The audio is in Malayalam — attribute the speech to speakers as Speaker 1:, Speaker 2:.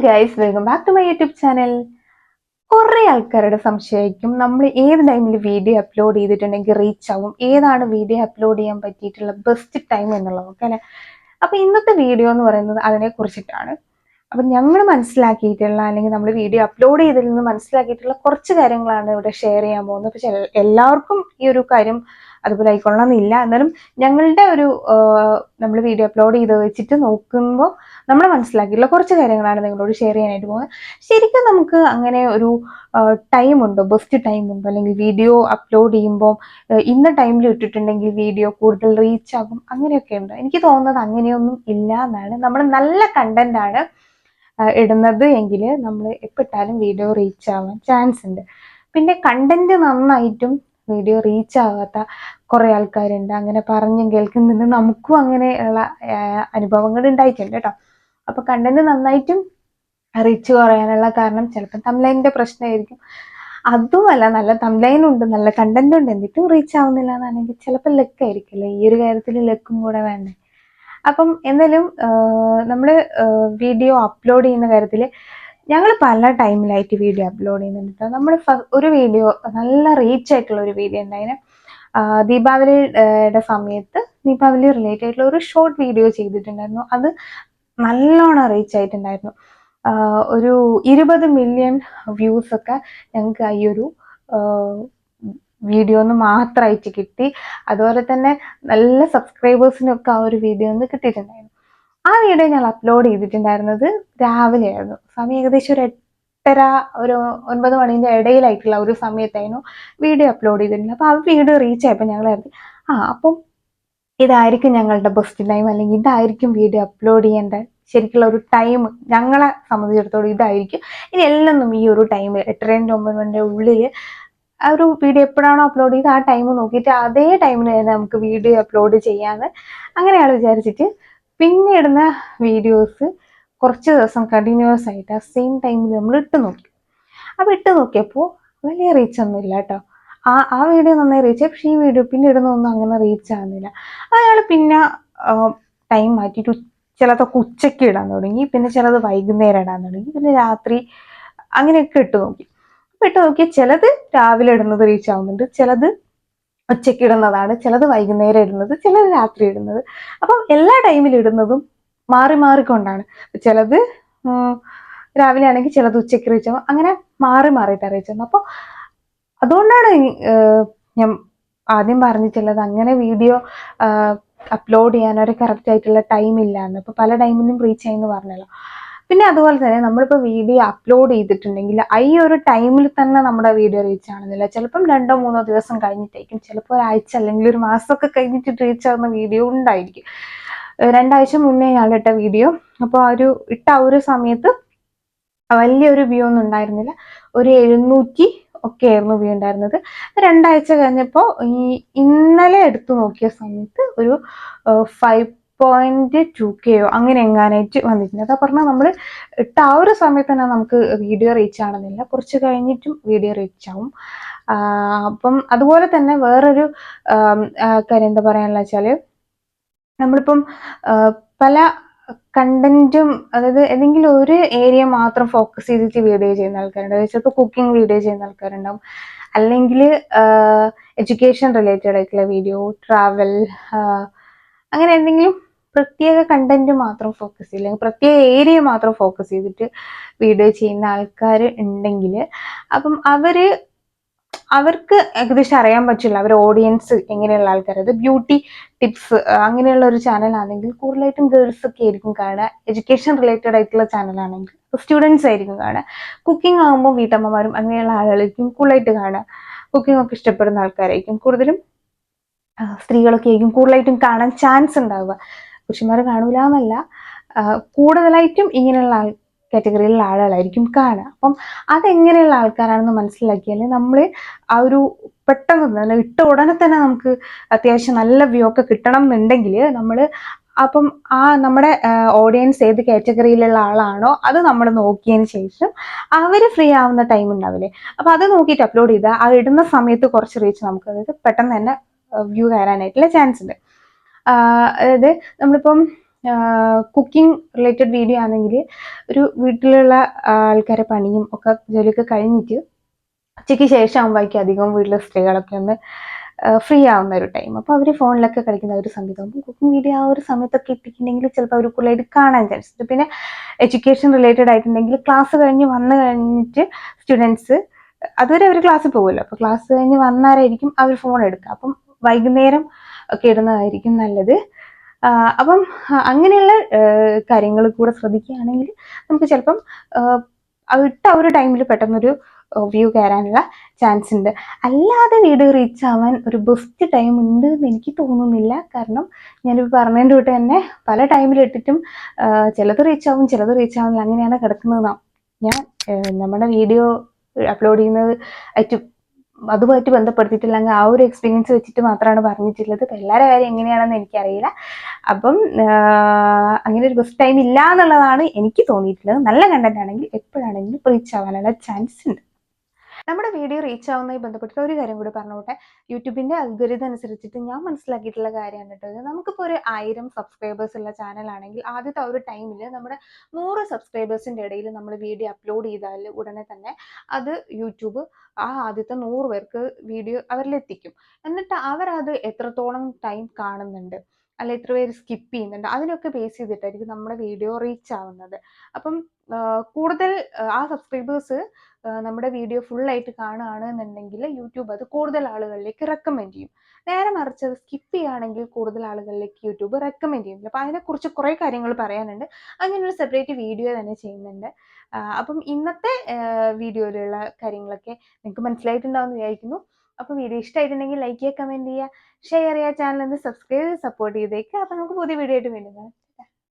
Speaker 1: Guys, welcome back to my YouTube channel. കുറേ ആൾക്കാരുടെ സംശയമായിരിക്കും നമ്മൾ ഏത് ടൈമിൽ വീഡിയോ അപ്ലോഡ് ചെയ്തിട്ടുണ്ടെങ്കിൽ റീച്ച് ആവും, ഏതാണ് വീഡിയോ അപ്ലോഡ് ചെയ്യാൻ പറ്റിയിട്ടുള്ള ബെസ്റ്റ് ടൈം എന്നുള്ളതൊക്കെ അല്ലെ. അപ്പൊ ഇന്നത്തെ വീഡിയോ എന്ന് പറയുന്നത് അതിനെ കുറിച്ചിട്ടാണ്. അപ്പൊ ഞങ്ങൾ മനസ്സിലാക്കിയിട്ടുള്ള അല്ലെങ്കിൽ നമ്മൾ വീഡിയോ അപ്ലോഡ് ചെയ്തതിൽ നിന്ന് മനസ്സിലാക്കിയിട്ടുള്ള കുറച്ച് കാര്യങ്ങളാണ് ഇവിടെ ഷെയർ ചെയ്യാൻ പോകുന്നത്. പക്ഷെ എല്ലാവർക്കും ഈ ഒരു കാര്യം അതുപോലെ ആയിക്കൊള്ളണമെന്നില്ല. എന്നാലും ഞങ്ങളുടെ ഒരു നമ്മൾ വീഡിയോ അപ്ലോഡ് ചെയ്ത് വെച്ചിട്ട് നോക്കുമ്പോൾ നമ്മൾ മനസ്സിലാക്കിയിട്ടുള്ള കുറച്ച് കാര്യങ്ങളാണ് നിങ്ങളോട് ഷെയർ ചെയ്യാനായിട്ട് പോകുന്നത്. ശരിക്കും നമുക്ക് അങ്ങനെ ഒരു ടൈമുണ്ടോ, ബെസ്റ്റ് ടൈമുണ്ടോ, അല്ലെങ്കിൽ വീഡിയോ അപ്ലോഡ് ചെയ്യുമ്പോൾ ഇന്ന ടൈമിൽ ഇട്ടിട്ടുണ്ടെങ്കിൽ വീഡിയോ കൂടുതൽ റീച്ച് ആകും, അങ്ങനെയൊക്കെ ഉണ്ടോ? എനിക്ക് തോന്നുന്നത് അങ്ങനെയൊന്നും ഇല്ല എന്നാണ്. നമ്മൾ നല്ല കണ്ടന്റ് ആണ് ഇടുന്നത് എങ്കിൽ നമ്മൾ എപ്പിട്ടാലും വീഡിയോ റീച്ച് ആവാൻ ചാൻസ് ഉണ്ട്. പിന്നെ കണ്ടന്റ് നന്നായിട്ടും വീഡിയോ റീച്ച് ആവാത്ത കുറേ ആൾക്കാരുണ്ട്. അങ്ങനെ പറഞ്ഞും കേൾക്കുന്നുണ്ട്. നമുക്കും അങ്ങനെയുള്ള അനുഭവങ്ങൾ ഉണ്ടായിട്ടുണ്ട് കേട്ടോ. അപ്പൊ കണ്ടന്റ് നന്നായിട്ടും റീച്ച് കുറയാനുള്ള കാരണം ചിലപ്പോൾ തംബ്ലൈനിന്റെ പ്രശ്നമായിരിക്കും. അതുമല്ല, നല്ല തംബ്ലൈൻ ഉണ്ട്, നല്ല കണ്ടന്റ് ഉണ്ട്, എന്നിട്ടും റീച്ച് ആവുന്നില്ല എന്നാണെങ്കിൽ ചിലപ്പോൾ ലക്ക് ആയിരിക്കില്ലേ. ഈ ഒരു കാര്യത്തിൽ ലക്കും കൂടെ വേണ്ടേ. അപ്പം എന്തായാലും നമ്മൾ വീഡിയോ അപ്ലോഡ് ചെയ്യുന്ന കാര്യത്തിൽ ഞങ്ങൾ പല ടൈമിലായിട്ട് വീഡിയോ അപ്ലോഡ് ചെയ്യുന്നുണ്ട്. നമ്മൾ ഒരു വീഡിയോ നല്ല റീച്ച് ആയിട്ടുള്ള ഒരു വീഡിയോ ഉണ്ടായിരുന്നു. ദീപാവലിയുടെ സമയത്ത് ദീപാവലി റിലേറ്റഡ് ആയിട്ടുള്ള ഒരു ഷോർട്ട് വീഡിയോ ചെയ്തിട്ടുണ്ടായിരുന്നു. അത് നല്ലോണം റീച്ച് ആയിട്ടുണ്ടായിരുന്നു. ഒരു 20 മില്യൺ വ്യൂസ് ഒക്കെ ഞങ്ങൾക്ക് ഈ ഒരു വീഡിയോ ഒന്ന് മാത്രമായിട്ട് കിട്ടി. അതുപോലെ തന്നെ നല്ല സബ്സ്ക്രൈബേഴ്സിനൊക്കെ ആ ഒരു വീഡിയോ ഒന്ന് കിട്ടിയിട്ടുണ്ടായിരുന്നു. ആ വീഡിയോ ഞാൻ അപ്ലോഡ് ചെയ്തിട്ടുണ്ടായിരുന്നത് രാവിലെ ആയിരുന്നു. സമയം ഏകദേശം ഒരു 8:30, ഒരു 9 മണിന്റെ ഇടയിലായിട്ടുള്ള ഒരു സമയത്തായിരുന്നു വീഡിയോ അപ്ലോഡ് ചെയ്തിട്ടുണ്ട്. അപ്പൊ ആ വീഡിയോ റീച്ച് ആയപ്പോൾ ഞങ്ങൾ അപ്പം ഇതായിരിക്കും ഞങ്ങളുടെ ബെസ്റ്റ് ടൈം, അല്ലെങ്കിൽ ഇതായിരിക്കും വീഡിയോ അപ്ലോഡ് ചെയ്യേണ്ട ശരിക്കുള്ള ഒരു ടൈം. ഞങ്ങളെ സംബന്ധിച്ചിടത്തോളം ഇതായിരിക്കും. ഇനി എല്ലാം ഈ ഒരു ടൈം 8:30 to 9 മണിന്റെ ഉള്ളിൽ ആ ഒരു വീഡിയോ എപ്പോഴാണോ അപ്ലോഡ് ചെയ്ത് ആ ടൈം നോക്കിയിട്ട് അതേ ടൈമിന് തന്നെ നമുക്ക് വീഡിയോ അപ്ലോഡ് ചെയ്യാന്ന് അങ്ങനെയാണ് വിചാരിച്ചിട്ട് പിന്നെ ഇടുന്ന വീഡിയോസ് കുറച്ച് ദിവസം കണ്ടിന്യൂസ് ആയിട്ട് ആ സെയിം ടൈമിൽ നമ്മൾ ഇട്ട് നോക്കി. അപ്പൊ ഇട്ട് നോക്കിയപ്പോൾ വലിയ റീച്ച് ഒന്നും ഇല്ല കേട്ടോ. ആ വീഡിയോ നന്നായി റീച്ച് ആയി, പക്ഷെ ഈ വീഡിയോ പിന്നെ ഇടുന്നൊന്നും അങ്ങനെ റീച്ച് ആകുന്നില്ല. അയാൾ പിന്നെ ടൈം മാറ്റിയിട്ട് ചിലതൊക്കെ ഉച്ചയ്ക്ക് ഇടാൻ തുടങ്ങി, പിന്നെ ചിലത് വൈകുന്നേരം ഇടാൻ തുടങ്ങി, പിന്നെ രാത്രി അങ്ങനെയൊക്കെ ഇട്ട് നോക്കി. അപ്പൊ ഇട്ട് നോക്കിയാൽ ചിലത് രാവിലെ ഇടുന്നത് റീച്ച് ആവുന്നുണ്ട്, ചിലത് ഉച്ചയ്ക്ക് ഇടുന്നതാണ്, ചിലത് വൈകുന്നേരം ഇടുന്നത്, ചിലത് രാത്രി ഇടുന്നത്. അപ്പം എല്ലാ ടൈമിലും ഇടുന്നതും മാറി മാറിക്കൊണ്ടാണ്. ചിലത് രാവിലെ ആണെങ്കിൽ ചിലത് ഉച്ചയ്ക്ക് റീച്ച് ആവും, അങ്ങനെ മാറി മാറിയിട്ടാണ് റീച്ച് ആവുന്നത്. അപ്പോൾ അതുകൊണ്ടാണ് ഞാൻ ആദ്യം പറഞ്ഞിട്ടുള്ളത് അങ്ങനെ വീഡിയോ അപ്ലോഡ് ചെയ്യാൻ ഒരു കറക്റ്റ് ആയിട്ടുള്ള ടൈം ഇല്ല എന്ന്. ഇപ്പൊ പല ടൈമിലും റീച്ച് ചെയ്യുമെന്ന് പറഞ്ഞല്ലോ. പിന്നെ അതുപോലെ തന്നെ നമ്മളിപ്പോൾ വീഡിയോ അപ്ലോഡ് ചെയ്തിട്ടുണ്ടെങ്കിൽ ഈ ഒരു ടൈമിൽ തന്നെ നമ്മുടെ വീഡിയോ റീച്ച് ആവുന്നില്ല. ചിലപ്പം 2-3 ദിവസം കഴിഞ്ഞിട്ടായിരിക്കും, ചിലപ്പോൾ ഒരാഴ്ച അല്ലെങ്കിൽ ഒരു മാസമൊക്കെ കഴിഞ്ഞിട്ട് റീച്ച് ആവുന്ന വീഡിയോ ഉണ്ടായിരിക്കും. 2 ആഴ്ച മുന്നേ ഞാൻ ഇട്ട വീഡിയോ, അപ്പോൾ ഇട്ട ഒരു സമയത്ത് വലിയൊരു വ്യൂ ഒന്നും ഉണ്ടായിരുന്നില്ല. ഒരു 700 ഒക്കെ ആയിരുന്നു വ്യൂ ഉണ്ടായിരുന്നത്. 2 ആഴ്ച കഴിഞ്ഞപ്പോൾ ഇന്നലെ എടുത്തു നോക്കിയ സമയത്ത് ഒരു 5.2K അങ്ങനെ എങ്ങാനായിട്ട് വന്നിട്ടുണ്ട്. അതാ പറഞ്ഞാൽ നമ്മൾ ഇട്ട ആ ഒരു സമയത്ത് തന്നെ നമുക്ക് വീഡിയോ റീച്ച് ആണെന്നില്ല, കുറച്ച് കഴിഞ്ഞിട്ടും വീഡിയോ റീച്ച് ആവും. അപ്പം അതുപോലെ തന്നെ വേറൊരു കാര്യം എന്താ പറയാനുള്ള വെച്ചാൽ, നമ്മളിപ്പം പല കണ്ടന്റും, അതായത് ഏതെങ്കിലും ഒരു ഏരിയ മാത്രം ഫോക്കസ് ചെയ്തിട്ട് വീഡിയോ ചെയ്യുന്ന ആൾക്കാരുണ്ടാവും. ചിലപ്പോൾ കുക്കിംഗ് വീഡിയോ ചെയ്യുന്ന ആൾക്കാരുണ്ടാവും, അല്ലെങ്കിൽ എഡ്യൂക്കേഷൻ റിലേറ്റഡ് ആയിട്ടുള്ള വീഡിയോ, ട്രാവൽ, അങ്ങനെ എന്തെങ്കിലും പ്രത്യേക കണ്ടന്റ് മാത്രം ഫോക്കസ് ചെയ്യില്ല, അല്ലെങ്കിൽ പ്രത്യേക ഏരിയ മാത്രം ഫോക്കസ് ചെയ്തിട്ട് വീഡിയോ ചെയ്യുന്ന ആൾക്കാർ ഉണ്ടെങ്കിൽ അപ്പം അവർക്ക് ഏകദേശം അറിയാൻ പറ്റില്ല അവരുടെ ഓഡിയൻസ് എങ്ങനെയുള്ള ആൾക്കാർ. അത് ബ്യൂട്ടി ടിപ്സ് അങ്ങനെയുള്ള ഒരു ചാനൽ ആണെങ്കിൽ കൂടുതലായിട്ടും ഗേൾസ് ഒക്കെ ആയിരിക്കും കാണുക. എഡ്യൂക്കേഷൻ റിലേറ്റഡ് ആയിട്ടുള്ള ചാനലാണെങ്കിൽ സ്റ്റുഡൻസ് ആയിരിക്കും കാണുക. കുക്കിംഗ് ആകുമ്പോൾ വീട്ടമ്മമാരും അങ്ങനെയുള്ള ആളുകളായിരിക്കും കൂടുതലായിട്ട് കാണുക. കുക്കിംഗ് ഒക്കെ ഇഷ്ടപ്പെടുന്ന ആൾക്കാരായിരിക്കും കൂടുതലും, സ്ത്രീകളൊക്കെ ആയിരിക്കും കൂടുതലായിട്ടും കാണാൻ ചാൻസ് ഉണ്ടാവുക. പുരുഷന്മാർ കാണൂല എന്നല്ല, കൂടുതലായിട്ടും ഇങ്ങനെയുള്ള കാറ്റഗറിയിലുള്ള ആളുകളായിരിക്കും കാണുക. അപ്പം അതെങ്ങനെയുള്ള ആൾക്കാരാണെന്ന് മനസ്സിലാക്കിയാൽ നമ്മൾ ആ ഒരു പെട്ടെന്ന് തന്നെ ഇട്ട ഉടനെ തന്നെ നമുക്ക് അത്യാവശ്യം നല്ല വ്യൂ ഒക്കെ കിട്ടണം എന്നുണ്ടെങ്കിൽ നമ്മൾ അപ്പം നമ്മുടെ ഓഡിയൻസ് ഏത് കാറ്റഗറിയിലുള്ള ആളാണോ അത് നമ്മൾ നോക്കിയതിന് ശേഷം അവർ ഫ്രീ ആവുന്ന ടൈം ഉണ്ടാവില്ലേ, അപ്പൊ അത് നോക്കിയിട്ട് അപ്ലോഡ് ചെയ്താൽ ആ ഇടുന്ന സമയത്ത് കുറച്ച് റീച്ച് നമുക്ക്, അതായത് പെട്ടെന്ന് തന്നെ വ്യൂ കയറാനായിട്ടുള്ള ചാൻസ് ഉണ്ട്. അതായത് നമ്മളിപ്പം കുക്കിംഗ് റിലേറ്റഡ് വീഡിയോ ആണെങ്കിൽ ഒരു വീട്ടിലുള്ള ആൾക്കാരെ പണിയും ഒക്കെ ജോലിയൊക്കെ കഴിഞ്ഞിട്ട് ഉച്ചയ്ക്ക് ശേഷം ആകുമ്പോഴേക്കും അധികം വീട്ടിലെ സ്ത്രീകളൊക്കെ ഒന്ന് ഫ്രീ ആവുന്ന ഒരു ടൈം. അപ്പോൾ അവർ ഫോണിലൊക്കെ കളിക്കുന്ന ഒരു സമയത്ത് അപ്പോൾ കുക്കിംഗ് വീഡിയോ ആ ഒരു സമയത്തൊക്കെ ഇട്ടിട്ടുണ്ടെങ്കിൽ ചിലപ്പോൾ അവർ കൂടുതലായിട്ട് കാണാൻ ചാൻസ് ഉണ്ട്. പിന്നെ എഡ്യൂക്കേഷൻ റിലേറ്റഡ് ആയിട്ടുണ്ടെങ്കിൽ ക്ലാസ് കഴിഞ്ഞ് വന്നു കഴിഞ്ഞിട്ട് സ്റ്റുഡൻസ് അതുവരെ അവർ ക്ലാസ്സിൽ പോകുമല്ലോ, അപ്പോൾ ക്ലാസ് കഴിഞ്ഞ് വന്നാലായിരിക്കും അവർ ഫോൺ എടുക്കുക. അപ്പം വൈകുന്നേരം ഒക്കെ ഇടുന്നതായിരിക്കും നല്ലത്. അപ്പം അങ്ങനെയുള്ള കാര്യങ്ങൾ കൂടെ ശ്രദ്ധിക്കുകയാണെങ്കിൽ നമുക്ക് ചിലപ്പം ഇട്ട ഒരു ടൈമിൽ പെട്ടെന്നൊരു വ്യൂ കയറാനുള്ള ചാൻസ് ഉണ്ട്. അല്ലാതെ വീഡിയോ റീച്ച് ആവാൻ ഒരു ബെസ്റ്റ് ടൈം ഉണ്ട് എന്ന് എനിക്ക് തോന്നുന്നില്ല. കാരണം ഞാനിപ്പോൾ പറഞ്ഞതിൻ്റെ തൊട്ട് തന്നെ പല ടൈമിൽ ഇട്ടിട്ടും ചിലത് റീച്ച് ആവും, ചിലത് റീച്ച് ആവുന്നില്ല, അങ്ങനെയാണ് കിടക്കുന്നതാണ്. ഞാൻ നമ്മുടെ വീഡിയോ അപ്ലോഡ് ചെയ്യുന്നത് ആയിട്ട് അതുമായിട്ട് ബന്ധപ്പെടുത്തിയിട്ടില്ലെങ്കിൽ ആ ഒരു എക്സ്പീരിയൻസ് വെച്ചിട്ട് മാത്രമാണ് പറഞ്ഞിട്ടുള്ളത്. ഇപ്പം എല്ലാവരുടെ കാര്യം എങ്ങനെയാണെന്ന് എനിക്കറിയില്ല. അപ്പം അങ്ങനെ ഒരു ബെസ്റ്റ് ടൈം ഇല്ല എന്നുള്ളതാണ് എനിക്ക് തോന്നിയിട്ടുള്ളത്. നല്ല കണ്ടന്റ് ആണെങ്കിൽ എപ്പോഴാണെങ്കിലും റീച്ച് ആവാനുള്ള ചാൻസ് ഉണ്ട്. നമ്മുടെ വീഡിയോ റീച്ച് ആവുന്നതുമായി ബന്ധപ്പെട്ടിട്ട് ഒരു കാര്യം കൂടി പറഞ്ഞോട്ടെ. യൂട്യൂബിൻ്റെ അൽഗോരിതം അനുസരിച്ചിട്ട് ഞാൻ മനസ്സിലാക്കിയിട്ടുള്ള കാര്യമാണ് കേട്ടോ. നമുക്കിപ്പോൾ ഒരു 1000 സബ്സ്ക്രൈബേഴ്സ് ഉള്ള ചാനലാണെങ്കിൽ ആദ്യത്തെ ആ ഒരു ടൈമിൽ നമ്മുടെ 100 സബ്സ്ക്രൈബേഴ്സിൻ്റെ ഇടയിൽ നമ്മൾ വീഡിയോ അപ്ലോഡ് ചെയ്താൽ ഉടനെ തന്നെ അത് യൂട്യൂബ് ആ ആദ്യത്തെ 100 പേർക്ക് വീഡിയോ അവരിലെത്തിക്കും. എന്നിട്ട് അവരത് എത്രത്തോളം ടൈം കാണുന്നുണ്ട്, അല്ല എത്ര പേര് സ്കിപ്പ് ചെയ്യുന്നുണ്ട്, അതിനൊക്കെ ബേസ് ചെയ്തിട്ടായിരിക്കും നമ്മുടെ വീഡിയോ റീച്ച് ആവുന്നത്. അപ്പം കൂടുതൽ ആ സബ്സ്ക്രൈബേഴ്സ് നമ്മുടെ വീഡിയോ ഫുള്ളായിട്ട് കാണുകയാണ് എന്നുണ്ടെങ്കിൽ യൂട്യൂബ് അത് കൂടുതൽ ആളുകളിലേക്ക് റെക്കമെൻഡ് ചെയ്യും. നേരെ മറിച്ച് അത് സ്കിപ്പ് ചെയ്യുകയാണെങ്കിൽ കൂടുതൽ ആളുകളിലേക്ക് യൂട്യൂബ് റെക്കമെൻഡ് ചെയ്യുന്നില്ല. അപ്പോൾ അതിനെക്കുറിച്ച് കുറേ കാര്യങ്ങൾ പറയാനുണ്ട്. അങ്ങനെയൊരു സെപ്പറേറ്റ് വീഡിയോ തന്നെ ചെയ്യുന്നുണ്ട്. അപ്പം ഇന്നത്തെ വീഡിയോയിലുള്ള കാര്യങ്ങളൊക്കെ നിങ്ങൾക്ക് മനസ്സിലായിട്ടുണ്ടാവുമെന്ന് വിചാരിക്കുന്നു. അപ്പോൾ വീഡിയോ ഇഷ്ടമായിട്ടുണ്ടെങ്കിൽ ലൈക്ക് ചെയ്യുക, കമൻറ്റ് ചെയ്യുക, ഷെയർ ചെയ്യുക, ചാനൽ ഒന്ന് സബ്സ്ക്രൈബ് ചെയ്ത് സപ്പോർട്ട് ചെയ്തേക്കുക. അപ്പോൾ നമുക്ക് പുതിയ വീഡിയോ ആയിട്ട് വീണ്ടും കാണാം.